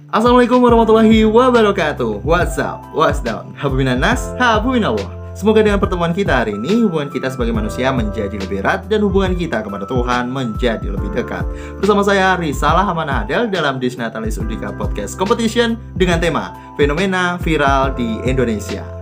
Assalamualaikum warahmatullahi wabarakatuh. What's up? What's down? Habubinan nas, habubinallah. Semoga dengan pertemuan kita hari ini, hubungan kita sebagai manusia menjadi lebih erat dan hubungan kita kepada Tuhan menjadi lebih dekat. Bersama saya Risalah Amanah Adel dalam Disnatalis Undika Podcast Competition dengan tema Fenomena Viral di Indonesia.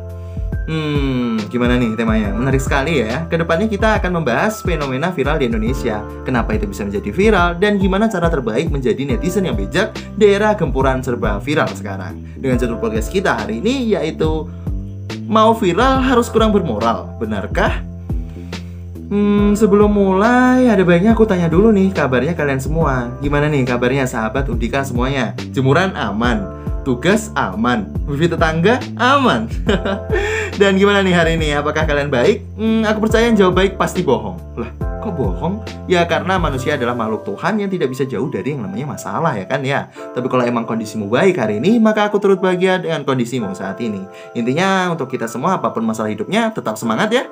Gimana nih temanya? Menarik sekali ya. Kedepannya kita akan membahas fenomena viral di Indonesia. Kenapa itu bisa menjadi viral dan gimana cara terbaik menjadi netizen yang bijak di era gempuran serba viral sekarang. Dengan judul podcast kita hari ini yaitu mau viral harus kurang bermoral, benarkah? Sebelum mulai ada baiknya aku tanya dulu nih kabarnya kalian semua. Gimana nih kabarnya sahabat Undika semuanya? Jemuran aman, tugas aman, wifi tetangga aman. Dan gimana nih hari ini? Apakah kalian baik? Aku percaya yang jawab baik pasti bohong. Lah, kok bohong? Ya karena manusia adalah makhluk Tuhan yang tidak bisa jauh dari yang namanya masalah ya kan ya. Tapi kalau emang kondisimu baik hari ini, maka aku turut bahagia dengan kondisimu saat ini. Intinya untuk kita semua apapun masalah hidupnya tetap semangat ya.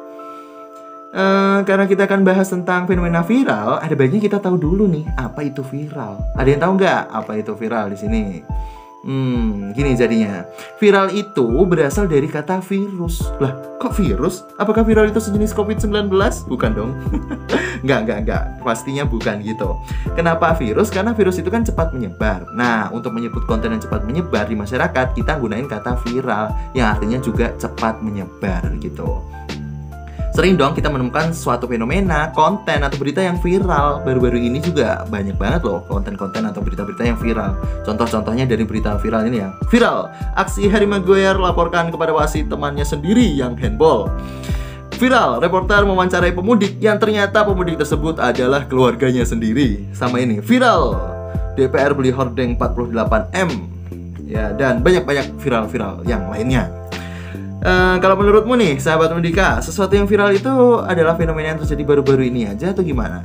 Karena kita akan bahas tentang fenomena viral, ada baiknya kita tahu dulu nih apa itu viral. Ada yang tahu nggak apa itu viral di sini? Gini jadinya. Viral itu berasal dari kata virus. Lah, kok virus? Apakah viral itu sejenis COVID-19? Bukan dong. Enggak. Pastinya bukan gitu. Kenapa virus? Karena virus itu kan cepat menyebar. Nah, untuk menyebut konten yang cepat menyebar di masyarakat, kita gunain kata viral yang artinya juga cepat menyebar gitu. Sering dong kita menemukan suatu fenomena, konten, atau berita yang viral. Baru-baru ini juga banyak banget loh konten-konten atau berita-berita yang viral. Contoh-contohnya dari berita viral ini ya. Viral, aksi Harry Maguire laporkan kepada wasit temannya sendiri yang handball. Viral, reporter mewawancarai pemudik yang ternyata pemudik tersebut adalah keluarganya sendiri. Sama ini, viral, DPR beli hordeng 48M. Ya, dan banyak-banyak viral-viral yang lainnya. Kalau menurutmu nih, sahabat Undika, sesuatu yang viral itu adalah fenomena yang terjadi baru-baru ini aja atau gimana?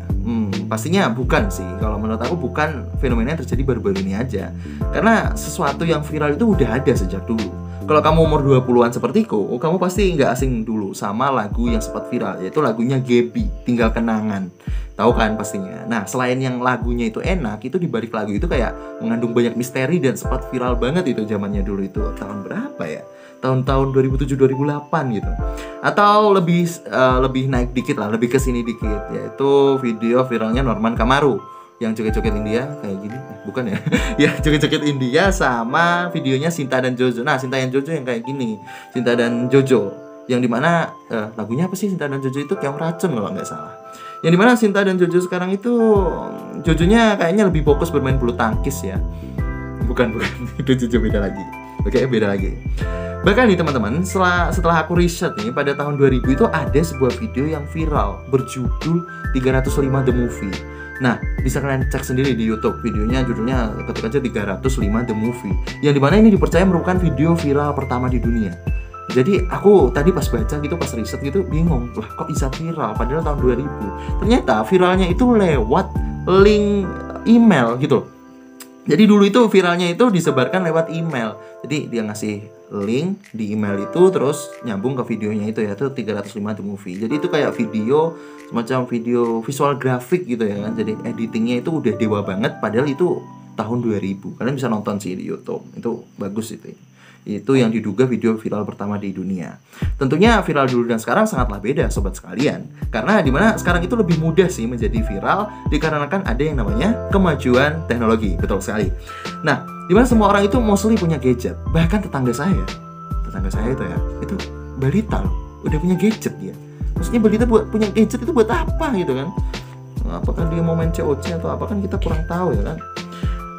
Pastinya bukan sih. Kalau menurut aku bukan fenomena yang terjadi baru-baru ini aja. Karena sesuatu yang viral itu udah ada sejak dulu. Kalau kamu umur 20-an sepertiku, kamu pasti nggak asing dulu sama lagu yang sempat viral, yaitu lagunya Gaby, Tinggal Kenangan. Tahu kan pastinya. Nah, selain yang lagunya itu enak, itu di balik lagu itu kayak mengandung banyak misteri dan sempat viral banget itu zamannya dulu itu. Tahun berapa ya? Tahun-tahun 2007-2008 gitu. Atau lebih naik dikit lah, lebih kesini dikit, yaitu video viralnya Norman Kamaru yang joget-joget India kayak gini. Bukan ya? Ya, joget-joget India sama videonya Sinta dan Jojo. Nah, Sinta dan Jojo yang kayak gini. Sinta dan Jojo yang dimana lagunya apa sih Sinta dan Jojo itu? Keong Racun kalau nggak salah. Yang dimana Sinta dan Jojo sekarang itu Jojonya kayaknya lebih fokus bermain bulu tangkis ya. Bukan itu Jojo beda lagi. Oke, beda lagi. Bahkan nih teman-teman, setelah aku riset nih, pada tahun 2000 itu ada sebuah video yang viral berjudul 305 The Movie. Nah, bisa kalian cek sendiri di YouTube. Videonya judulnya ketik aja 305 The Movie. Yang dimana ini dipercaya merupakan video viral pertama di dunia. Jadi aku tadi pas baca gitu, pas riset gitu bingung, lah kok bisa viral padahal tahun 2000. Ternyata viralnya itu lewat link email gitu loh. Jadi dulu itu viralnya itu disebarkan lewat email. Jadi dia ngasih link di email itu terus nyambung ke videonya itu ya, itu 305 The Movie. Jadi itu kayak video, semacam video visual grafik gitu ya kan. Jadi editingnya itu udah dewa banget padahal itu tahun 2000. Kalian bisa nonton sih di YouTube. Itu bagus itu. Itu yang diduga video viral pertama di dunia. Tentunya viral dulu dan sekarang sangatlah beda sobat sekalian. Karena dimana sekarang itu lebih mudah sih menjadi viral dikarenakan ada yang namanya kemajuan teknologi. Betul sekali. Nah, dimana semua orang itu mostly punya gadget. Bahkan tetangga saya itu ya, itu balita loh, udah punya gadget dia. Maksudnya balita punya gadget itu buat apa gitu kan? Apakah dia mau main COC atau apa kan kita kurang tahu ya kan?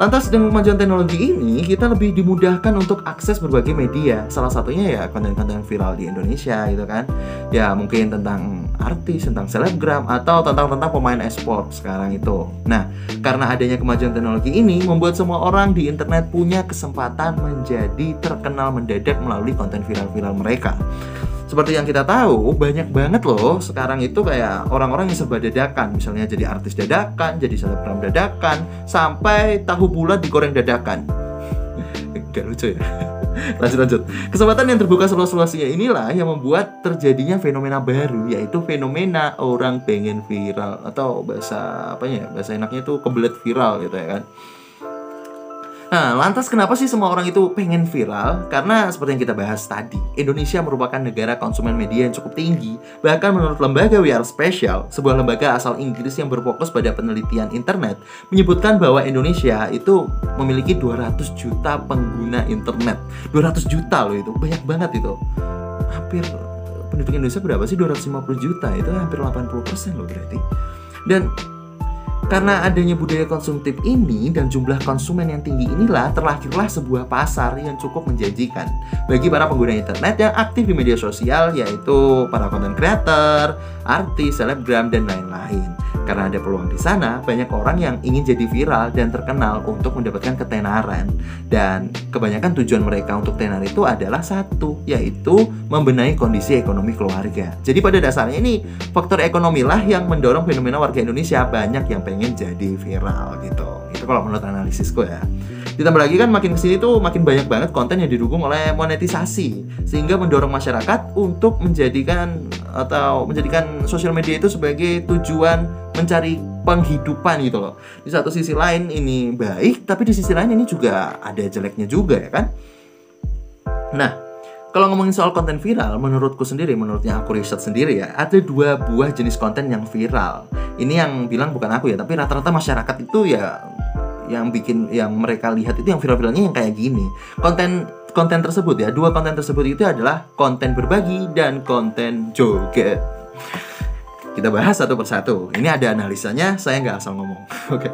Lantas dengan kemajuan teknologi ini, kita lebih dimudahkan untuk akses berbagai media. Salah satunya ya konten-konten viral di Indonesia gitu kan. Ya mungkin tentang artis, tentang selebgram, atau tentang pemain e-sport sekarang itu. Nah, karena adanya kemajuan teknologi ini, membuat semua orang di internet punya kesempatan menjadi terkenal mendadak melalui konten viral-viral mereka. Seperti yang kita tahu, banyak banget loh sekarang itu kayak orang-orang yang serba dadakan. Misalnya jadi artis dadakan, jadi selebgram dadakan, sampai tahu bulat digoreng dadakan. Gak lucu ya? Lanjut. Kesempatan yang terbuka seluas-luasnya inilah yang membuat terjadinya fenomena baru, yaitu fenomena orang pengen viral. Atau bahasa enaknya itu kebelet viral gitu ya kan. Nah, lantas kenapa sih semua orang itu pengen viral? Karena seperti yang kita bahas tadi, Indonesia merupakan negara konsumen media yang cukup tinggi. Bahkan menurut lembaga We Are Special, sebuah lembaga asal Inggris yang berfokus pada penelitian internet, menyebutkan bahwa Indonesia itu memiliki 200 juta pengguna internet. 200 juta loh, itu banyak banget itu. Hampir penduduk Indonesia berapa sih? 250 juta, itu hampir 80% loh berarti. Dan karena adanya budaya konsumtif ini dan jumlah konsumen yang tinggi inilah, terlahirlah sebuah pasar yang cukup menjanjikan bagi para pengguna internet yang aktif di media sosial, yaitu para content creator, artis, selebgram, dan lain-lain. Karena ada peluang di sana, banyak orang yang ingin jadi viral dan terkenal untuk mendapatkan ketenaran. Dan kebanyakan tujuan mereka untuk tenar itu adalah satu, yaitu membenahi kondisi ekonomi keluarga. Jadi pada dasarnya ini faktor ekonomi lah yang mendorong fenomena warga Indonesia banyak yang pengen jadi viral gitu. Itu kalau menurut analisisku ya. Ditambah lagi kan makin kesini tuh makin banyak banget konten yang didukung oleh monetisasi, sehingga mendorong masyarakat untuk menjadikan sosial media itu sebagai tujuan mencari penghidupan gitu loh. Di satu sisi lain ini baik, tapi di sisi lain ini juga ada jeleknya juga ya kan. Nah, kalau ngomongin soal konten viral, menurutku sendiri, menurutnya aku riset sendiri ya, ada 2 buah jenis konten yang viral. Ini yang bilang bukan aku ya, tapi rata-rata masyarakat itu ya yang mereka lihat itu yang viral-viralnya yang kayak gini. Konten tersebut ya, 2 konten tersebut itu adalah konten berbagi dan konten joget. Kita bahas satu persatu. Ini ada analisanya, saya nggak asal ngomong. Oke.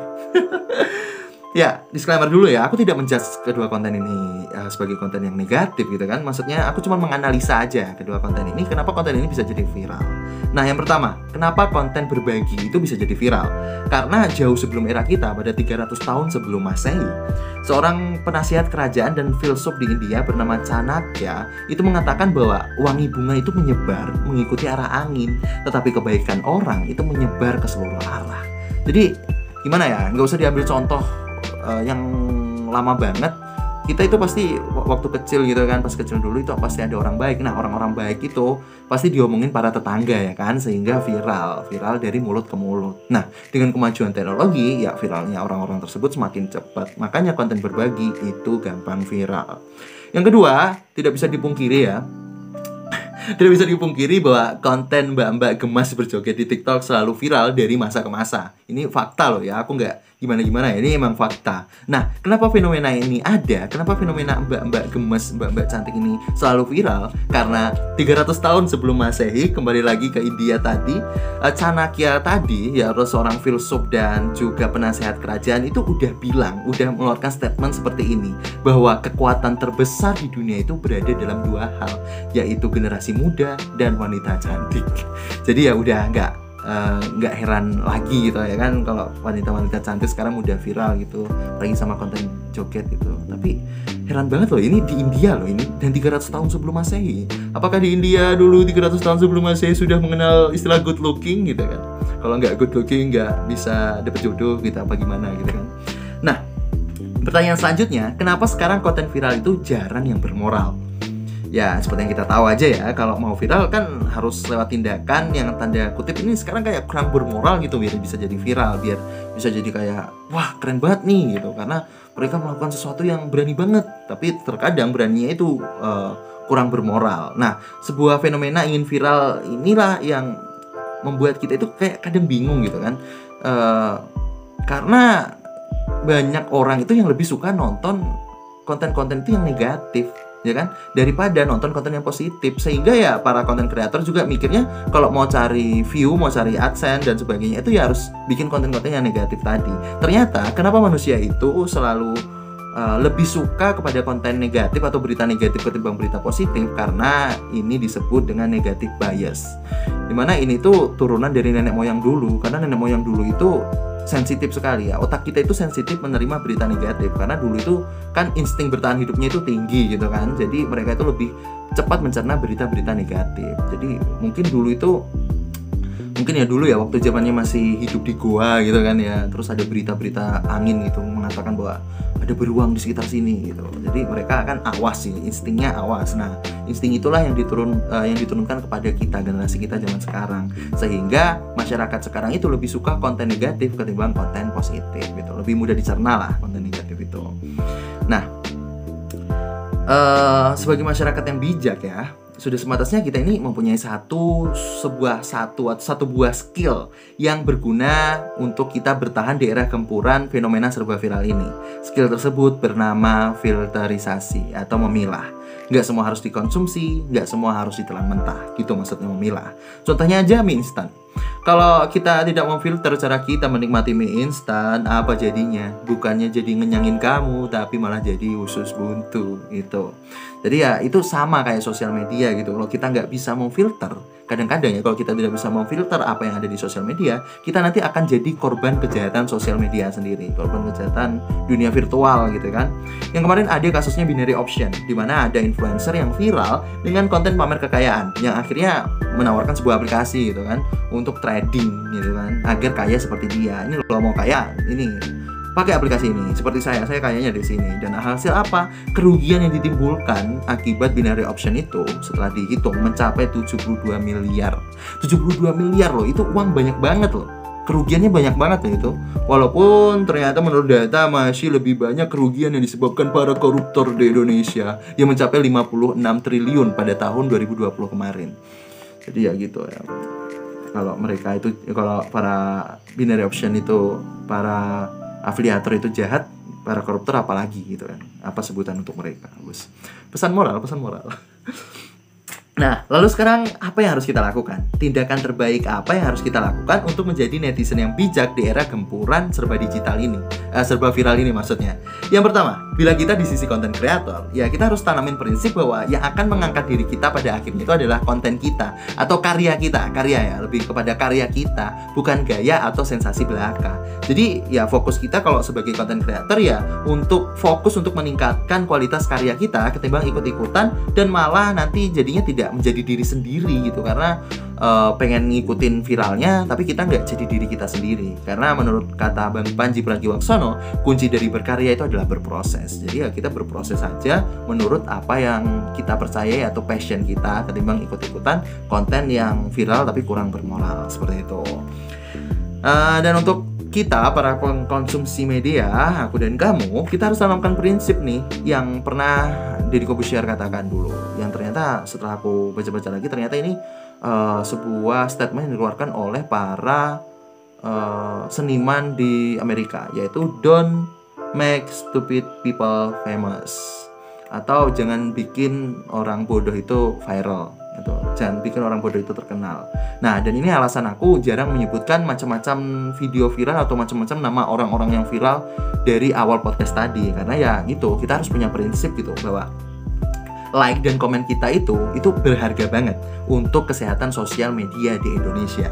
Ya, disclaimer dulu ya, aku tidak menjudge kedua konten ini sebagai konten yang negatif gitu kan. Maksudnya aku cuma menganalisa aja kedua konten ini, kenapa konten ini bisa jadi viral. Nah, yang pertama, kenapa konten berbagi itu bisa jadi viral? Karena jauh sebelum era kita, pada 300 tahun sebelum Masehi, seorang penasihat kerajaan dan filsuf di India bernama Chanakya itu mengatakan bahwa wangi bunga itu menyebar mengikuti arah angin, tetapi kebaikan orang itu menyebar ke seluruh arah. Jadi, gimana ya, nggak usah diambil contoh yang lama banget. Kita itu pasti waktu kecil gitu kan, pas kecil dulu itu pasti ada orang baik. Nah, orang-orang baik itu pasti diomongin para tetangga ya kan, sehingga viral dari mulut ke mulut. Nah, dengan kemajuan teknologi ya viralnya orang-orang tersebut semakin cepat. Makanya konten berbagi itu gampang viral. Yang kedua, tidak bisa dipungkiri ya, tidak bisa dipungkiri bahwa konten mbak-mbak gemas berjoget di TikTok selalu viral dari masa ke masa. Ini fakta loh ya, aku nggak gimana-gimana ya, ini emang fakta. Nah, kenapa fenomena ini ada? Kenapa fenomena mbak-mbak gemes, mbak-mbak cantik ini selalu viral? Karena 300 tahun sebelum Masehi, kembali lagi ke India tadi, Chanakya tadi, ya seorang filsuf dan juga penasehat kerajaan itu udah mengeluarkan statement seperti ini, bahwa kekuatan terbesar di dunia itu berada dalam 2 hal, yaitu generasi muda dan wanita cantik. Jadi ya udah nggak heran lagi gitu ya kan, kalau wanita-wanita cantik sekarang udah viral gitu, lagi sama konten joget gitu. Tapi heran banget loh, ini di India loh ini, dan 300 tahun sebelum Masehi. Apakah di India dulu 300 tahun sebelum Masehi sudah mengenal istilah good looking gitu kan? Kalau nggak good looking nggak bisa dapet jodoh gitu apa gimana gitu kan. Nah, pertanyaan selanjutnya, kenapa sekarang konten viral itu jarang yang bermoral? Ya, seperti yang kita tahu aja ya, kalau mau viral kan harus lewat tindakan yang tanda kutip ini sekarang kayak kurang bermoral gitu, biar bisa jadi viral, biar bisa jadi kayak wah keren banget nih gitu, karena mereka melakukan sesuatu yang berani banget, tapi terkadang beraninya itu kurang bermoral. Nah, sebuah fenomena ingin viral inilah yang membuat kita itu kayak kadang bingung gitu kan, karena banyak orang itu yang lebih suka nonton konten-konten itu yang negatif ya kan, daripada nonton konten yang positif. Sehingga ya para konten kreator juga mikirnya kalau mau cari view, mau cari AdSense dan sebagainya itu ya harus bikin konten-konten yang negatif tadi. Ternyata kenapa manusia itu selalu lebih suka kepada konten negatif atau berita negatif ketimbang berita positif? Karena ini disebut dengan negative bias, dimana ini tuh turunan dari nenek moyang dulu. Karena nenek moyang dulu itu sensitif sekali ya, otak kita itu sensitif menerima berita negatif, karena dulu itu kan insting bertahan hidupnya itu tinggi gitu kan, jadi mereka itu lebih cepat mencerna berita-berita negatif. Jadi mungkin dulu ya waktu zamannya masih hidup di goa gitu kan ya, terus ada berita-berita angin gitu mengatakan bahwa ada beruang di sekitar sini gitu, jadi mereka akan awas sih, instingnya awas. Nah, insting itulah yang diturunkan kepada kita, generasi kita zaman sekarang, sehingga masyarakat sekarang itu lebih suka konten negatif ketimbang konten positif gitu, lebih mudah dicerna lah konten negatif itu. Nah, sebagai masyarakat yang bijak ya, sudah sepantasnya kita ini mempunyai satu buah skill yang berguna untuk kita bertahan di era gempuran fenomena serba viral ini. Skill tersebut bernama filterisasi atau memilah. Nggak semua harus dikonsumsi, nggak semua harus ditelan mentah, gitu maksudnya memilah. Contohnya aja mie instan. Kalau kita tidak memfilter cara kita menikmati mie instan, apa jadinya? Bukannya jadi ngenyangin kamu, tapi malah jadi usus buntu gitu. Jadi ya itu sama kayak sosial media gitu. Kalau kita nggak bisa memfilter, kadang-kadang ya kalau kita tidak bisa memfilter apa yang ada di sosial media, kita nanti akan jadi korban kejahatan sosial media sendiri, korban kejahatan dunia virtual gitu kan. Yang kemarin ada kasusnya binary option, di mana ada influencer yang viral dengan konten pamer kekayaan, yang akhirnya menawarkan sebuah aplikasi gitu kan untuk trading gitu kan, agar kaya seperti dia. Ini lo mau kaya, ini pakai aplikasi ini. Seperti saya kayaknya di sini. Dan hasil apa? Kerugian yang ditimbulkan akibat binary option itu setelah dihitung mencapai 72 miliar. 72 miliar loh, itu uang banyak banget loh. Kerugiannya banyak banget loh itu. Walaupun ternyata menurut data masih lebih banyak kerugian yang disebabkan para koruptor di Indonesia yang mencapai 56 triliun pada tahun 2020 kemarin. Jadi ya gitu ya. Kalau mereka itu, kalau para binary option itu, para afiliator itu jahat, para koruptor apalagi gitu kan. Apa sebutan untuk mereka, bos? Pesan moral. Nah, lalu sekarang apa yang harus kita lakukan? Tindakan terbaik apa yang harus kita lakukan untuk menjadi netizen yang bijak di era gempuran serba digital ini? Serba viral ini maksudnya. Yang pertama, bila kita di sisi konten kreator, ya kita harus tanamin prinsip bahwa yang akan mengangkat diri kita pada akhirnya itu adalah konten kita atau karya kita. Karya ya, lebih kepada karya kita, bukan gaya atau sensasi belaka. Jadi ya fokus kita kalau sebagai konten kreator ya untuk fokus untuk meningkatkan kualitas karya kita ketimbang ikut-ikutan dan malah nanti jadinya tidak menjadi diri sendiri gitu, karena pengen ngikutin viralnya tapi kita nggak jadi diri kita sendiri. Karena menurut kata Bang Panji Pragiwaksono, kunci dari berkarya itu adalah berproses. Jadi ya kita berproses saja menurut apa yang kita percayai atau passion kita ketimbang ikut-ikutan konten yang viral tapi kurang bermoral seperti itu. Dan untuk kita para pengkonsumsi media, aku dan kamu, kita harus tanamkan prinsip nih yang pernah Deddy Corbuzier katakan dulu, yang ternyata setelah aku baca-baca lagi ternyata ini sebuah statement yang dikeluarkan oleh para seniman di Amerika, yaitu don't make stupid people famous, atau jangan bikin orang bodoh itu viral gitu. Jangan bikin orang bodoh itu terkenal. Nah, dan ini alasan aku jarang menyebutkan macam-macam video viral atau macam-macam nama orang-orang yang viral dari awal podcast tadi, karena ya gitu, kita harus punya prinsip gitu bahwa like dan komen kita itu berharga banget untuk kesehatan sosial media di Indonesia.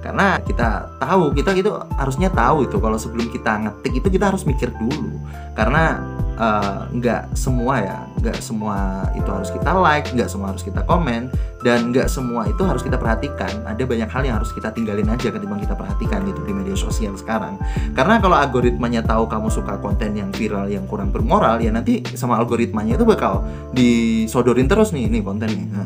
Karena kita tahu, kita itu harusnya tahu itu kalau sebelum kita ngetik itu kita harus mikir dulu. Karena nggak semua itu harus kita like, nggak semua harus kita komen, dan nggak semua itu harus kita perhatikan. Ada banyak hal yang harus kita tinggalin aja ketimbang kita perhatikan gitu di media sosial sekarang. Karena kalau algoritmanya tahu kamu suka konten yang viral yang kurang bermoral, ya nanti sama algoritmanya itu bakal disodorin terus nih konten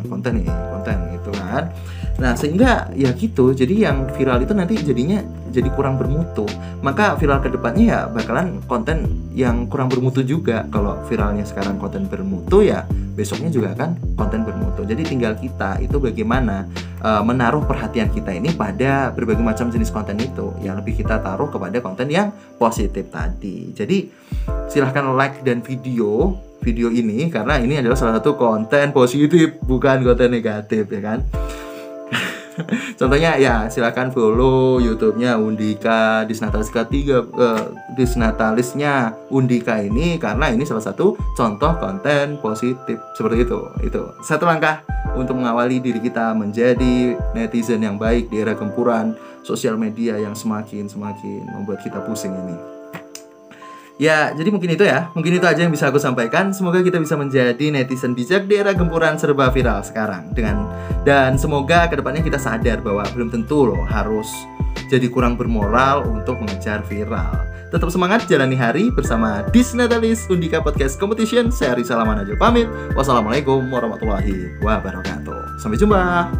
gitu kan. Nah, sehingga ya gitu, jadi yang viral itu nanti jadinya jadi kurang bermutu. Maka viral kedepannya ya bakalan konten yang kurang bermutu juga. Kalau viralnya sekarang konten bermutu, ya besoknya juga akan konten bermutu. Jadi tinggal kita itu bagaimana menaruh perhatian kita ini pada berbagai macam jenis konten itu. Ya lebih kita taruh kepada konten yang positif tadi. Jadi silahkan like dan video ini, karena ini adalah salah satu konten positif, bukan konten negatif ya kan. Contohnya ya silakan follow YouTube-nya Undika Disnatalisnya Undika ini, karena ini salah satu contoh konten positif seperti itu. Itu satu langkah untuk mengawali diri kita menjadi netizen yang baik di era gempuran sosial media yang semakin membuat kita pusing ini. Ya, jadi mungkin itu aja yang bisa aku sampaikan. Semoga kita bisa menjadi netizen bijak di era gempuran serba viral sekarang. Dan semoga kedepannya kita sadar bahwa belum tentu loh harus jadi kurang bermoral untuk mengejar viral. Tetap semangat jalani hari bersama Disnatalis Undika Podcast Competition. Saya Rizal Manajul pamit. Wassalamualaikum warahmatullahi wabarakatuh. Sampai jumpa.